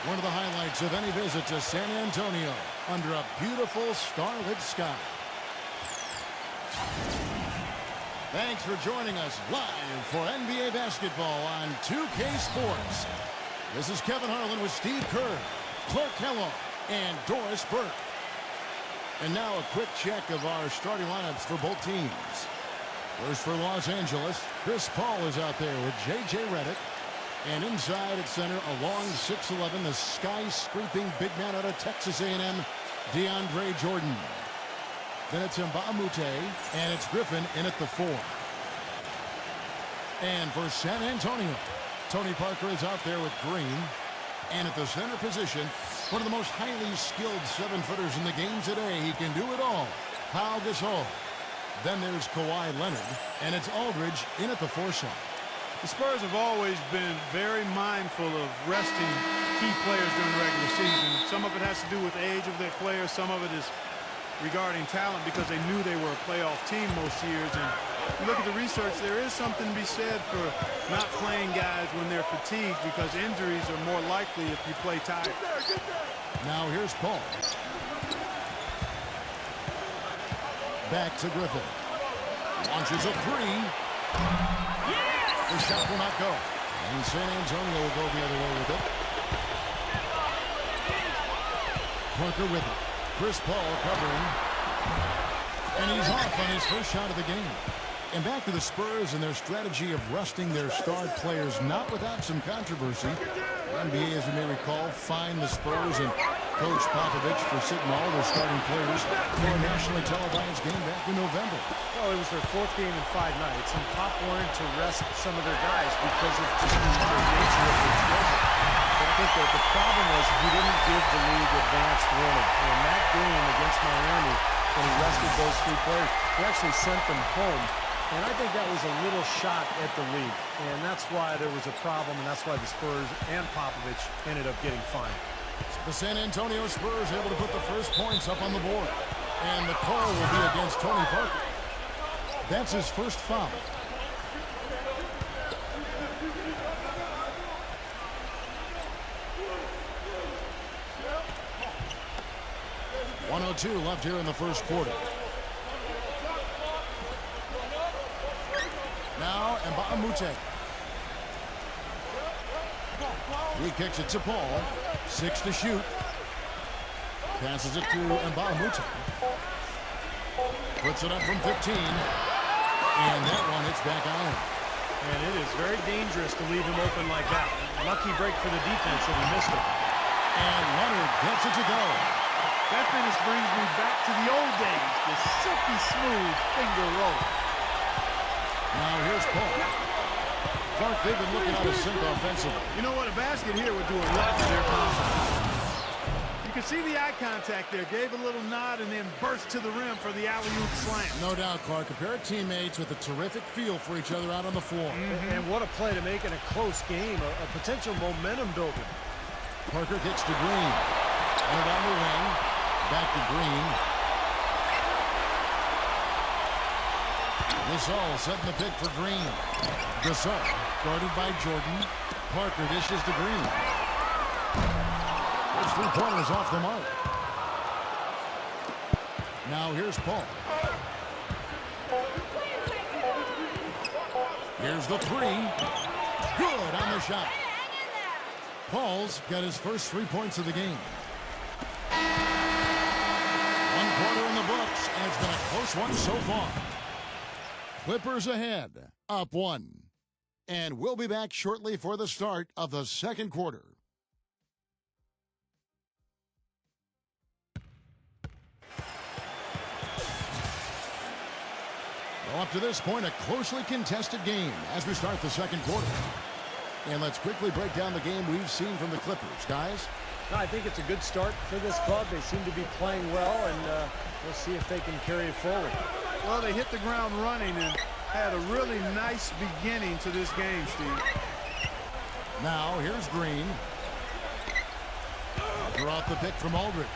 One of the highlights of any visit to San Antonio under a beautiful starlit sky. Thanks for joining us live for NBA basketball on 2K Sports. This is Kevin Harlan with Steve Kerr, Clark Kellogg, and Doris Burke. And now a quick check of our starting lineups for both teams. First for Los Angeles, Chris Paul is out there with J.J. Redick. And inside at center, along 6'11", the skyscraping big man out of Texas A&M, DeAndre Jordan. Then it's Mbamute, and it's Griffin in at the 4. And for San Antonio, Tony Parker is out there with Green. And at the center position, one of the most highly skilled 7-footers in the game today. He can do it all, Pau Gasol. Then there's Kawhi Leonard, and it's Aldridge in at the 4 slot. The Spurs have always been very mindful of resting key players during the regular season. Some of it has to do with the age of their players. Some of it is regarding talent because they knew they were a playoff team most years. And you look at the research, there is something to be said for not playing guys when they're fatigued because injuries are more likely if you play tired. Now here's Paul. Back to Griffin. Launches a 3. The shot will not go. And San Antonio will go the other way with it. Parker with it. Chris Paul covering. And he's off on his first shot of the game. And back to the Spurs and their strategy of resting their star players, not without some controversy. The NBA, as you may recall, fined the Spurs and Coach Popovich for sitting all their starting players for a nationally televised game back in November. Well, it was their 4th game in 5 nights, and Pop wanted to rest some of their guys because of just the nature of their schedule. But I think the problem was he didn't give the league advanced warning. In that game against Miami, when he rested those 3 players, he actually sent them home. And I think that was a little shot at the league. And that's why there was a problem, and that's why the Spurs and Popovich ended up getting fined. The San Antonio Spurs able to put the first points up on the board. And the call will be against Tony Parker. That's his first foul. .102 left here in the first quarter. Now Mbamute. He kicks it to Paul. 6 to shoot. Passes it to Mbamute. Puts it up from 15. And that one hits back iron. And it is very dangerous to leave him open like that. Lucky break for the defense that he missed it. And Leonard gets it to go. That finish brings me back to the old days, the silky smooth finger roll. Now here's Paul. Clark, they've been looking out of sync offensively. You know what? A basket here would do a lot for their confidence. You can see the eye contact there. Gave a little nod and then burst to the rim for the alley-oop slam. No doubt, Clark. A pair of teammates with a terrific feel for each other out on the floor. And what a play to make in a close game. A potential momentum builder. Parker kicks to Green. And down the wing. Back to Green. Gasol setting the pick for Green. Gasol guarded by Jordan. Parker dishes to Green. His 3-pointers off the mark. Now here's Paul. Here's the 3. Good on the shot. Paul's got his first 3 points of the game. 1 quarter in the books, and it's been a close one so far. Clippers ahead, up 1. And we'll be back shortly for the start of the second quarter. Well, up to this point, a closely contested game as we start the second quarter. And let's quickly break down the game we've seen from the Clippers. Guys? I think it's a good start for this club. They seem to be playing well, and we'll see if they can carry it forward. Well, they hit the ground running and had a really nice beginning to this game, Steve. Now, here's Green. Draw off the pick from Aldridge.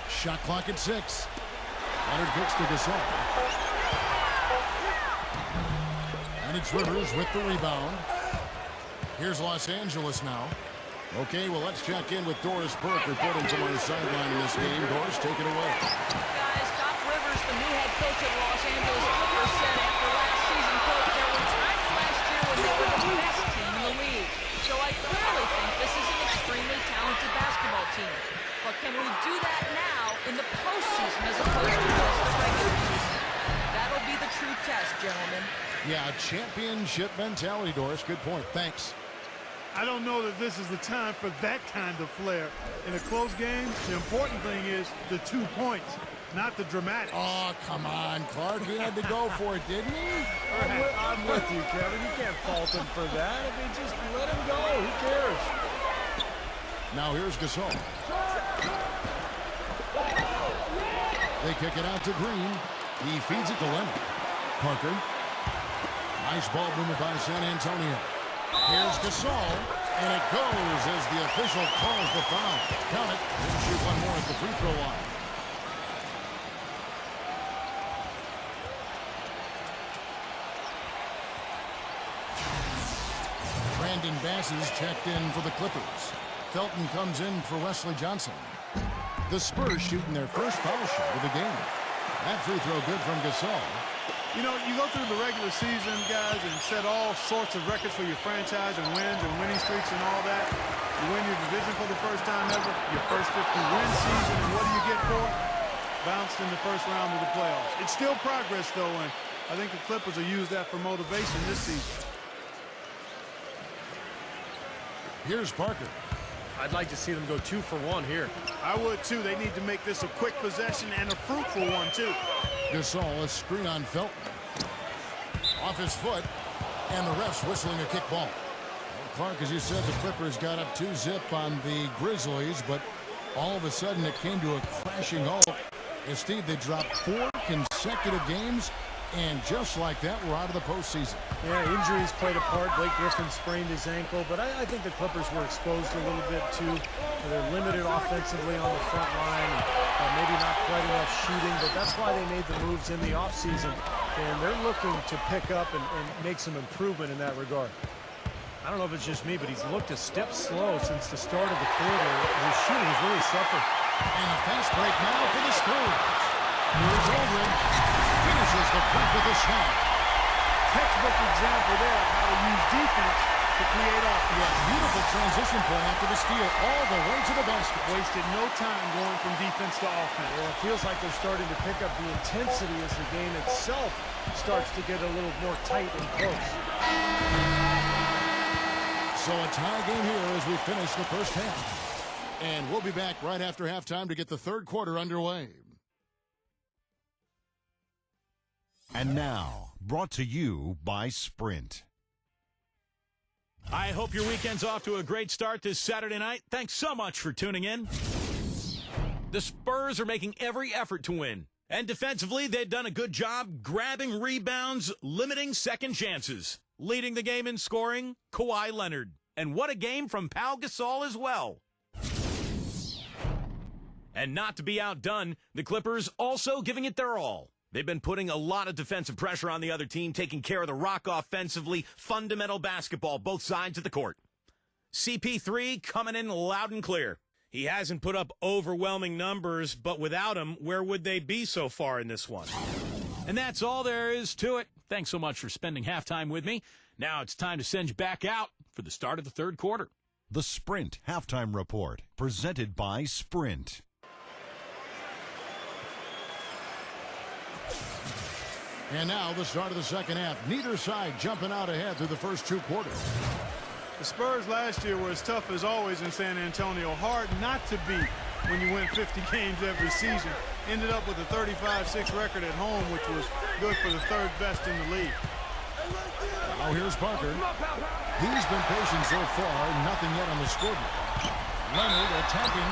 Shot clock at 6. Leonard kicks to Gasol. And it's Rivers with the rebound. Here's Los Angeles now. Okay, well, let's check in with Doris Burke reporting from our sideline in this game. Doris, take it away. Guys, Doc Rivers, the new head coach of Los Angeles Clippers, said after last season, coach, there were times last year when they were the best team in the league. So I clearly think this is an extremely talented basketball team. But can we do that now in the postseason as opposed to just the regular season? That'll be the true test, gentlemen. Yeah, championship mentality, Doris. Good point. Thanks. I don't know that this is the time for that kind of flair. In a close game, the important thing is the 2 points, not the dramatics. Oh, come on, Clark. He had to go for it, didn't he? I'm with you, Kevin. You can't fault him for that. I mean, just let him go. Who cares? Now here's Gasol. They kick it out to Green. He feeds it to Leonard. Parker. Nice ball movement by San Antonio. Here's Gasol, and it goes as the official calls the foul. Count it. He'll shoot one more at the free throw line. Brandon Bass is checked in for the Clippers. Felton comes in for Wesley Johnson. The Spurs shooting their first foul shot of the game. That free throw good from Gasol. You know, you go through the regular season, guys, and set all sorts of records for your franchise and wins and winning streaks and all that. You win your division for the first time ever, your first 50-win season, and what do you get for it? Bounced in the first round of the playoffs. It's still progress, though, and I think the Clippers will use that for motivation this season. Here's Parker. I'd like to see them go 2 for 1 here. I would, too. They need to make this a quick possession and a fruitful one, too. Gasol, a screen on Felton. Off his foot, and the ref's whistling a kick ball. Well, Clark, as you said, the Clippers got up 2-zip on the Grizzlies, but all of a sudden it came to a crashing halt. As Steve, they dropped 4 consecutive games, and just like that, we're out of the postseason. Yeah, injuries played a part. Blake Griffin sprained his ankle, but I think the Clippers were exposed a little bit too. They're limited offensively on the front line, and maybe not quite enough shooting, but that's why they made the moves in the offseason, and they're looking to pick up and make some improvement in that regard. I don't know if it's just me, but he's looked a step slow since the start of the quarter. His shooting has really suffered. And a fast break now for the Spurs. Here's Aldridge. Finishes the break with a shot. Textbook example there of how to use defense to create offense. Yes, beautiful transition play after the steal all the way to the basket. Wasted no time going from defense to offense. Well, it feels like they're starting to pick up the intensity as the game itself starts to get a little more tight and close. So a tie game here as we finish the first half. And we'll be back right after halftime to get the third quarter underway. And now, brought to you by Sprint. I hope your weekend's off to a great start this Saturday night. Thanks so much for tuning in. The Spurs are making every effort to win. And defensively, they've done a good job grabbing rebounds, limiting second chances. Leading the game in scoring, Kawhi Leonard. And what a game from Pau Gasol as well. And not to be outdone, the Clippers also giving it their all. They've been putting a lot of defensive pressure on the other team, taking care of the rock offensively, fundamental basketball, both sides of the court. CP3 coming in loud and clear. He hasn't put up overwhelming numbers, but without him, where would they be so far in this one? And that's all there is to it. Thanks so much for spending halftime with me. Now it's time to send you back out for the start of the third quarter. The Sprint Halftime Report, presented by Sprint. And now the start of the second half. Neither side jumping out ahead through the first 2 quarters. The Spurs last year were as tough as always in San Antonio. Hard not to beat when you win 50 games every season. Ended up with a 35-6 record at home, which was good for the third best in the league. Now here's Parker. He's been patient so far. Nothing yet on the scoreboard. Leonard attacking.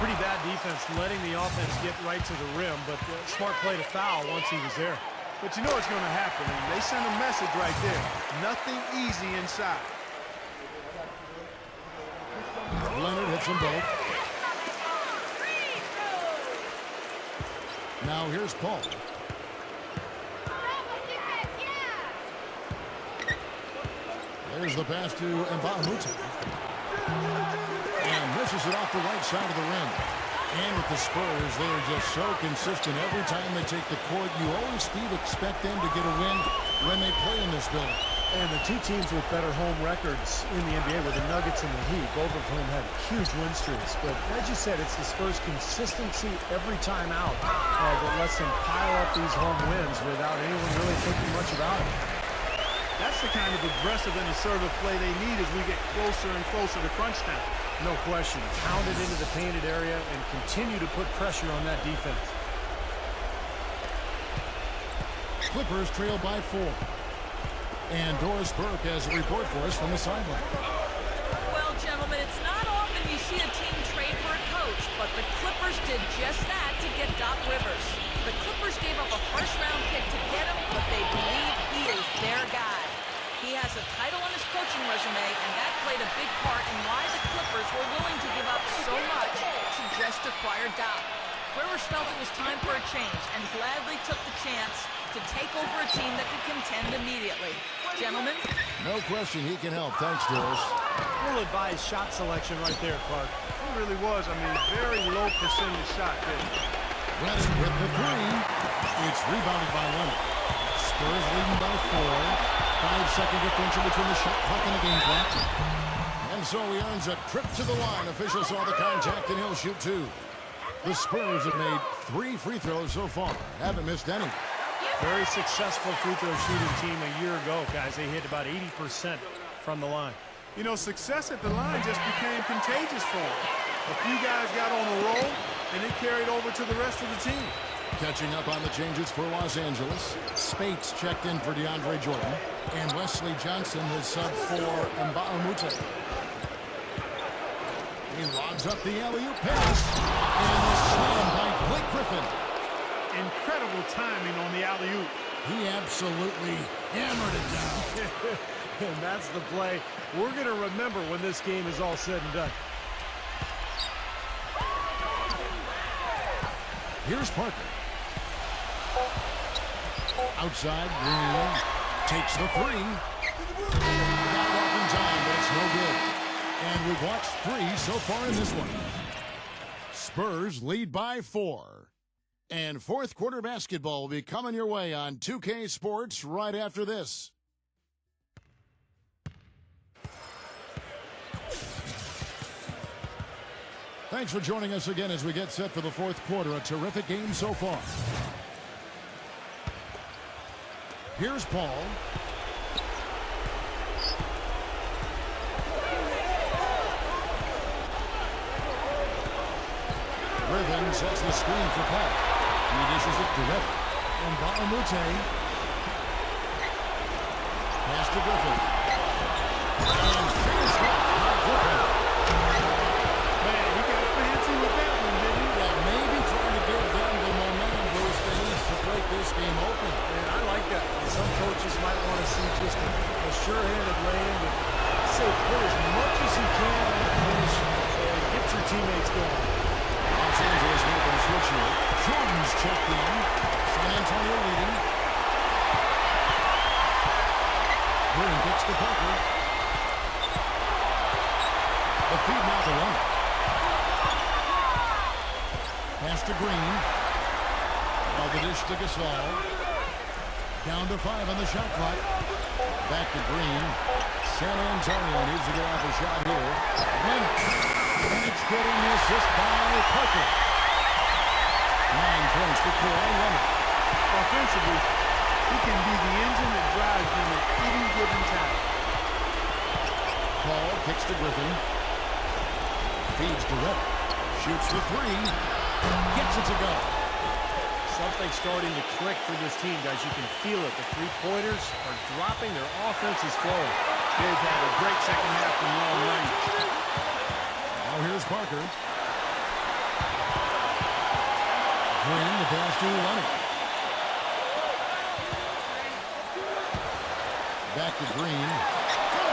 Pretty bad defense, letting the offense get right to the rim, but smart play to foul once he was there. But you know what's going to happen. They send a message right there. Nothing easy inside. Leonard hits them both. Now here's Paul. There's the pass to Mbah a Moute. And misses it off the right side of the rim. And with the Spurs, they are just so consistent. Every time they take the court, you always, Steve, expect them to get a win when they play in this building. And the two teams with better home records in the NBA were the Nuggets and the Heat, both of whom had huge win streaks. But as you said, it's the Spurs' consistency every time out that lets them pile up these home wins without anyone really thinking much about it. That's the kind of aggressive and assertive play they need as we get closer and closer to crunch time. No question. Pound it into the painted area and continue to put pressure on that defense. Clippers trail by 4. And Doris Burke has a report for us from the sideline. Well, gentlemen, it's not often you see a team trade for a coach, but the Clippers did just that to get Doc Rivers. The Clippers gave up a first-round pick to get him, but they believe he is their guy. He has a title on his coaching resume, and that played a big part in why the Clippers were willing to give up so much to just acquire Doc. Rivers felt it was time for a change and gladly took the chance to take over a team that could contend immediately. Gentlemen? No question he can help. Thanks, Doris. We'll advise shot selection right there, Clark. It really was. I mean, very low percentage shot there. Reddick with the 3. It's rebounded by Leonard. Spurs leading by 4. 5-second differential between the shot clock and the game clock. And so he earns a trip to the line. Official saw the contact and he'll shoot 2. The Spurs have made 3 free throws so far. Haven't missed any. Very successful free throw shooting team a year ago, guys. They hit about 80% from the line. You know, success at the line just became contagious for them. A few guys got on a roll, and it carried over to the rest of the team. Catching up on the changes for Los Angeles. Spates checked in for DeAndre Jordan. And Wesley Johnson has subbed for Mba'amute. He lobs up the alley-oop pass. And the slam by Blake Griffin. Incredible timing on the alley-oop. He absolutely hammered it down. And that's the play we're going to remember when this game is all said and done. Here's Parker. Outside, Green takes the 3. Got it off in time, but it's no good. And we've watched 3 so far in this one. Spurs lead by 4. And fourth quarter basketball will be coming your way on 2K Sports right after this. Thanks for joining us again as we get set for the fourth quarter. A terrific game so far. Here's Paul. Griffin sets the screen for Paul. He dishes it to Reddick. And Mba'amute. Pass to Griffin. And finished off by Griffin. Man, he got fancy with that one, didn't he? Yeah, maybe trying to give them the momentum boost they need to break this game open. And I like that. Some coaches might want to see just a sure-handed lay-in, but I say put as much as you can on the finish and get your teammates going. Los Angeles making a switch here. Jordan's checked in. San Antonio leading. Green kicks to Parker. The feed now to Leonard. Pass to Green. Now the dish to Gasol. Down to 5 on the shot clock. Back to Green. San Antonio needs to get off a shot here. Leonard. And it's getting the assist by Parker. 9 points for Kawhi Leonard. Offensively, he can be the engine that drives them at any given time. Paul kicks to Griffin. Feeds to Reddick. Shoots the 3. Gets it to go. Something's starting to click for this team, guys. You can feel it. The three-pointers are dropping. Their offense is flowing. They've had a great second half from long range. Now here's Parker. Green, the pass to Leonard. Back to Green.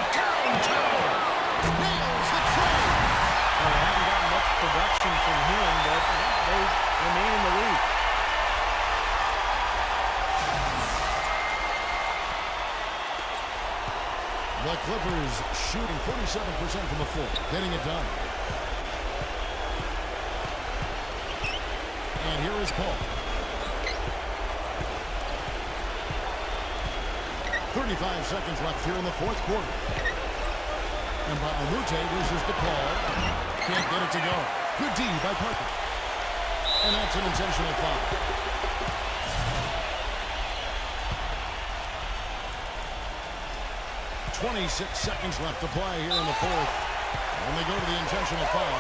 Downtown. Nails the tray. Well, they haven't gotten much production from him, but they remain in the lead. The Clippers shooting 47% from the floor. Getting it done. And here is Paul. 35 seconds left here in the fourth quarter. And Amute wishes to call. Can't get it to go. Good D by Parker. And that's an intentional foul. .26 seconds left to play here in the fourth. And they go to the intentional foul.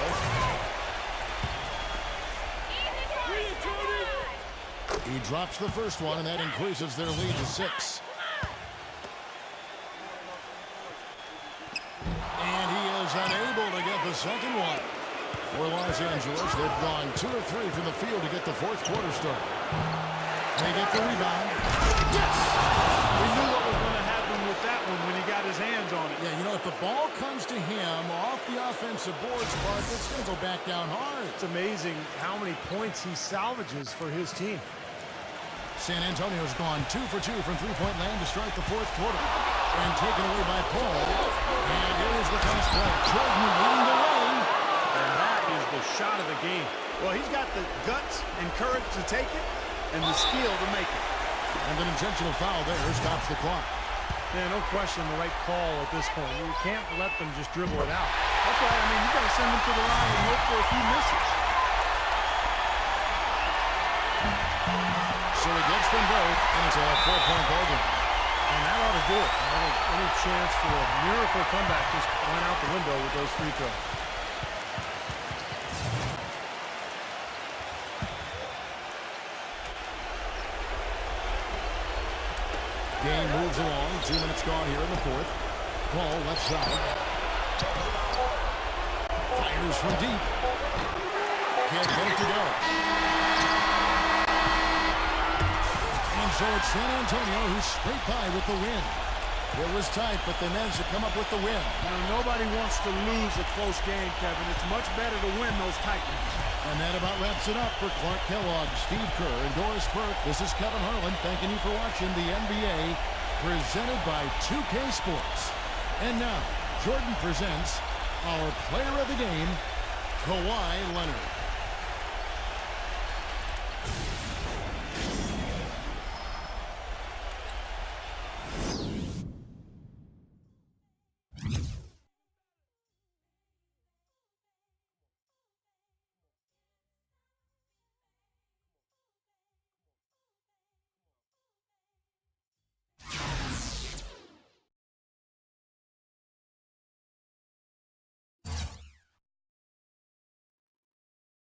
He drops the first one, and that increases their lead to 6. And he is unable to get the second one. For Los Angeles, they've gone 2 or 3 from the field to get the fourth quarter started. They get the rebound. Yes! We knew what was going to happen with that one when he got his hands on it. Yeah, you know, if the ball comes to him off the offensive boards, Mark, it's going to go back down hard. It's amazing how many points he salvages for his team. San Antonio's gone 2 for 2 from three-point land to start the fourth quarter. And taken away by Paul. And here's the pass play. Jordan leading the way. And that is the shot of the game. Well, he's got the guts and courage to take it and the skill to make it. And an intentional foul there stops the clock. Yeah, no question the right call at this point. You can't let them just dribble it out. That's right. I mean, you got to send them to the line and hope for a few misses. So he gets them both, and it's a 4-point ball game. And that ought to do it. I think any chance for a miracle comeback just went out the window with those free throws. Game moves along. 2 minutes gone here in the fourth. Paul left side. Fires from deep. Can't get it to go. And so it's San Antonio who's straight by with the win. It was tight, but they managed to come up with the win. Now, nobody wants to lose a close game, Kevin. It's much better to win those tight ones. And that about wraps it up for Clark Kellogg, Steve Kerr, and Doris Burke. This is Kevin Harlan thanking you for watching the NBA presented by 2K Sports. And now, Jordan presents our player of the game, Kawhi Leonard.